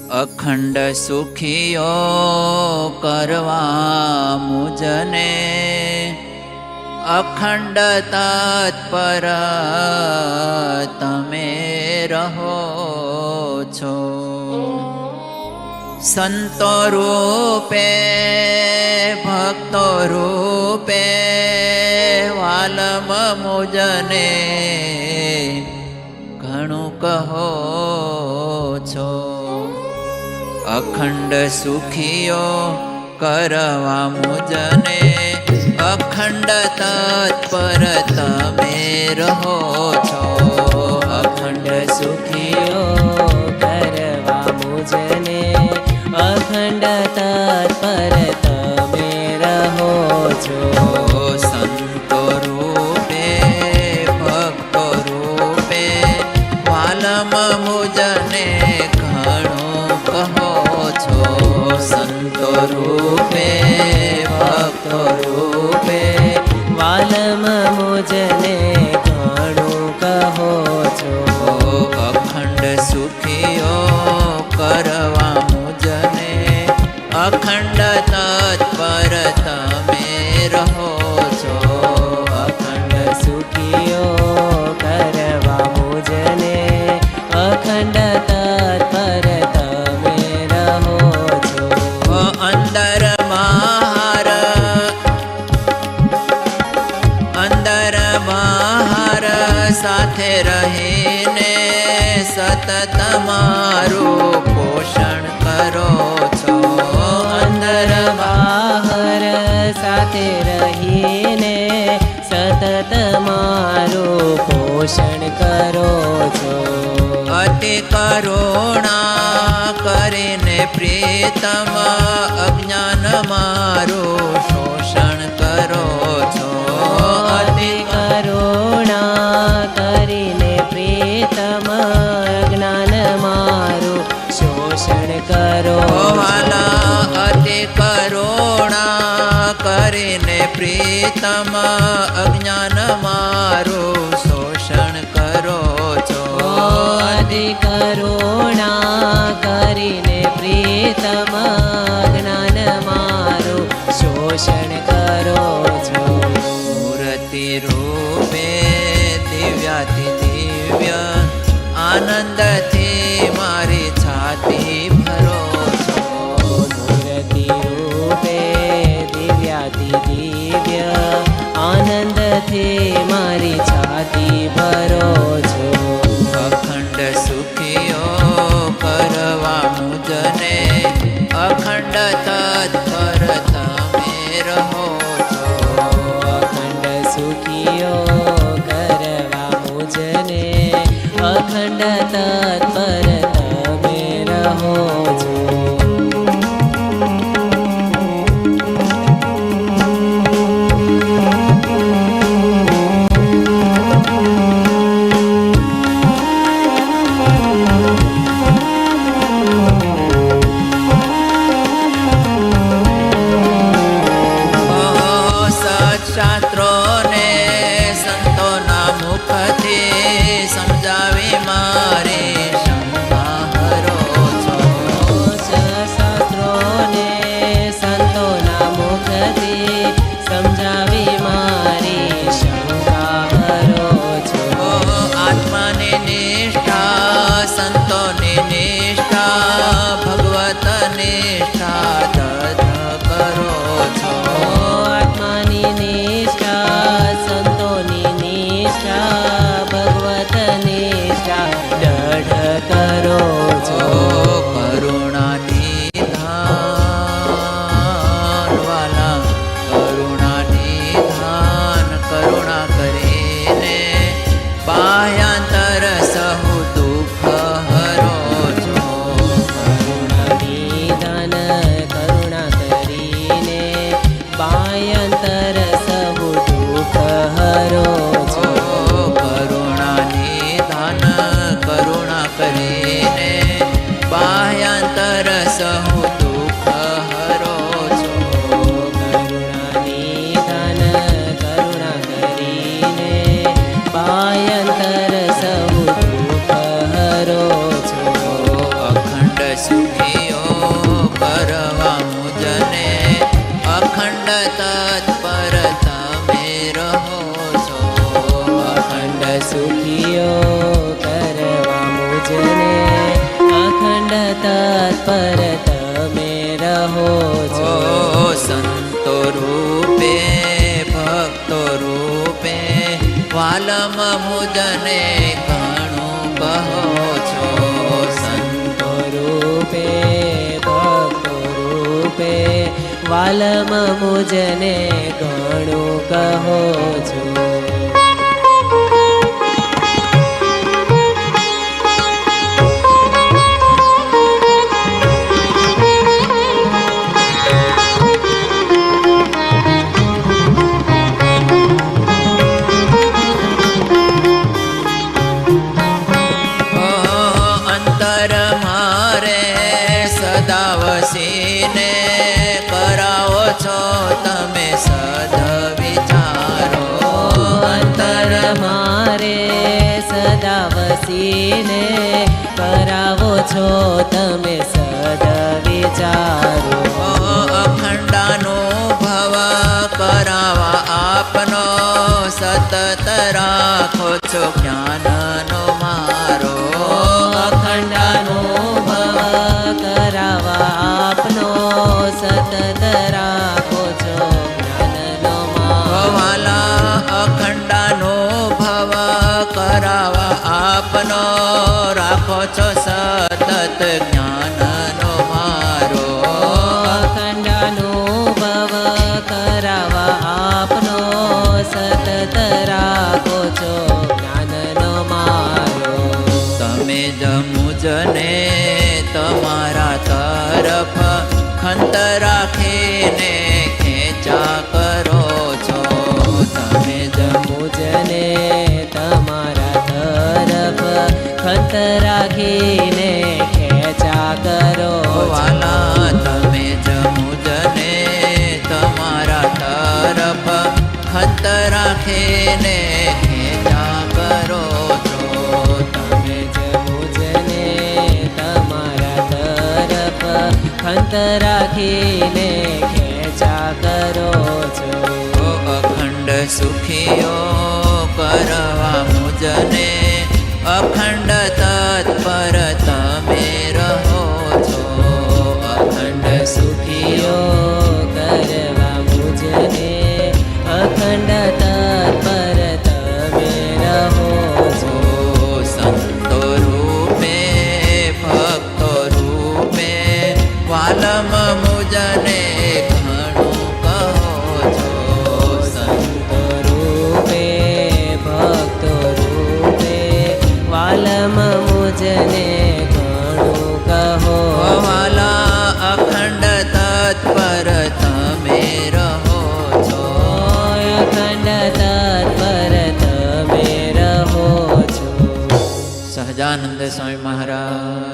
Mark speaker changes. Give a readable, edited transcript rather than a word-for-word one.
Speaker 1: અખંડ સુખીઓ કરવા મુજને અખંડ તત્પર તમે રહો છો. સંતો રૂપે ભક્તો રૂપે વાલમ મુજને ઘણું કહો છો. અખંડ સુખીઓ કરવા મુજને અખંડ તત્પર તમે રહો છો.
Speaker 2: અખંડ સુખીઓ કરવા મુજને અખંડ તત્પર તમે રહો છો.
Speaker 1: સંતો રૂપે ભક્તો રૂપે વાલમ મુજને ઘણું કહો છો. સંતો રૂપે ભક્તો રૂપે
Speaker 2: વાલમ મુજને ઘણું કહો છો.
Speaker 1: અખંડ સુખીઓ કરવા મુજને અખંડ તત્પર તમે રહો છો.
Speaker 2: અખંડ સુખીઓ કરવા મુજને અખંડ તત્પર તમે રહો છો.
Speaker 1: અંદર બહાર સાથે રહીને સતત મારું પોષણ કરો છો.
Speaker 2: અંદર બહાર સાથે રહીને સતત મારું પોષણ કરો છો.
Speaker 1: અતિ કરુણા કરીને પ્રીતમ અજ્ઞાન મારું શોષણ કરો છો.
Speaker 2: અતિ કરુણા કરીને પ્રીતમ જ્ઞાન મારું શોષણ કરો.
Speaker 1: વાલા અતિ કરુણા કરીને પ્રીતમ અજ્ઞાન મારું શોષણ કરો છો.
Speaker 2: અતિ કરુણા કરીને પ્રીતમ જ્ઞાન મારું શોષણ કરો છો.
Speaker 1: મૂર્તિ રૂપે દિવ્યાતિ દિવ્ય આનંદથી મારી છાતી ભરો છો.
Speaker 2: મૂર્તિ રૂપે દિવ્યાતિ દિવ્ય આનંદથી મારી છાતી ભરો છો.
Speaker 1: અખંડ સુખીઓ કરવા મુજને અખંડ તત્પર તમે રહો છો.
Speaker 2: અખંડ સુખીઓ કરવા મુજને અખંડ તત્પર તમે રહો છો.
Speaker 1: શાસ્ત્રોને સંતોના મુખથી સમજાવી મારી શંકા હરો છો.
Speaker 2: શાસ્ત્રોને સંતોના મુખથી સમજાવી મારી શંકા હરો છો.
Speaker 1: આત્માની નિષ્ઠા સંતોની નિષ્ઠા ભગવત નિષ્ઠા તથ કરો છો.
Speaker 2: આત્માની નિષ્ઠા સંતોની નિષ્ઠા ભગવત નિષ્ઠા દઢ કરો છો.
Speaker 1: કરુણા નિધાન વાલા કરુણા નિધાન કરુણા કરીને બાહ્યાંતર સહુ દુઃખ હરો છો.
Speaker 2: કરુણા નિધાન કરુણા કરીને બાહ્યાંતર સહુ દુઃખ હરો છો.
Speaker 1: કરુણા નિધાન કરુણા કરીને બાહ્યાંતર સહુ દુઃખ હરો છો.
Speaker 2: કરુણા નિધાન કરુણા કરીને બાહ્યાંતર સહુ દુઃખ હરો છો.
Speaker 1: અખંડ સુખી અખંડ તત્પર તમે રહો છો.
Speaker 2: અખંડ સુખીઓ કરવા મુજને અખંડ તત્પર તમે રહો છો.
Speaker 1: સંતો રૂપે ભક્તો રૂપે વાલમ મુજને ઘણું કહો છો.
Speaker 2: સંતો રૂપે ભક્તો રૂપે વાલમ મુજને ઘણું કહો છો.
Speaker 1: વસીને કરાવો છો તમે સદ વિચારો.
Speaker 2: અંતર મારે સદા વસીને કરાવો છો તમે સદ વિચારો.
Speaker 1: અખંડાનુભવ કરાવા આપનો સતત રાખો છો જ્ઞાનનો મારો.
Speaker 2: અખંડાનુભવ કરાવા આપનો સતત રાખો છો જ્ઞાનનો મારો.
Speaker 1: વાલા અખંડાનુભવ કરાવા આપનો રાખો છો સતત જ્ઞાનનો મારો.
Speaker 2: અખંડાનુભવ કરાવા આપનો સતત રાખો છો જ્ઞાનનો મારો.
Speaker 1: તમે જ મુજને તમારા તરફ ખંત રાખીને ખેંચા કરો છો.
Speaker 2: તમે જ મુજને તમારા તરફ ખંત રાખીને ખેંચા કરો છો.
Speaker 1: વાલા તમે જ મુજને તમારા તરફ ખંત રાખીને ખેંચા કરો છો.
Speaker 2: તમે જ મુજને તમારા તરફ ખંત રાખીને ખેંચા કરો છો.
Speaker 1: અખંડ સુખીઓ કરવા મુજને અખંડ તત્પર તમે રહો છો.
Speaker 2: અખંડ સુખીઓ કરવા મુજને અખંડ તત્પર તમે રહો છો.
Speaker 1: સંતો રૂપે ભક્તો રૂપે વાલમ મુજને ઘણું કહો છો.
Speaker 2: સંતો રૂપે ભક્તો રૂપે વાલમ મુજને ઘણું કહો.
Speaker 1: વાલા અખંડ તત્પર તમે રહો છો.
Speaker 2: અખંડ તત્પર તમે રહો છો.
Speaker 1: સહજાનંદ સ્વામી મહારાજ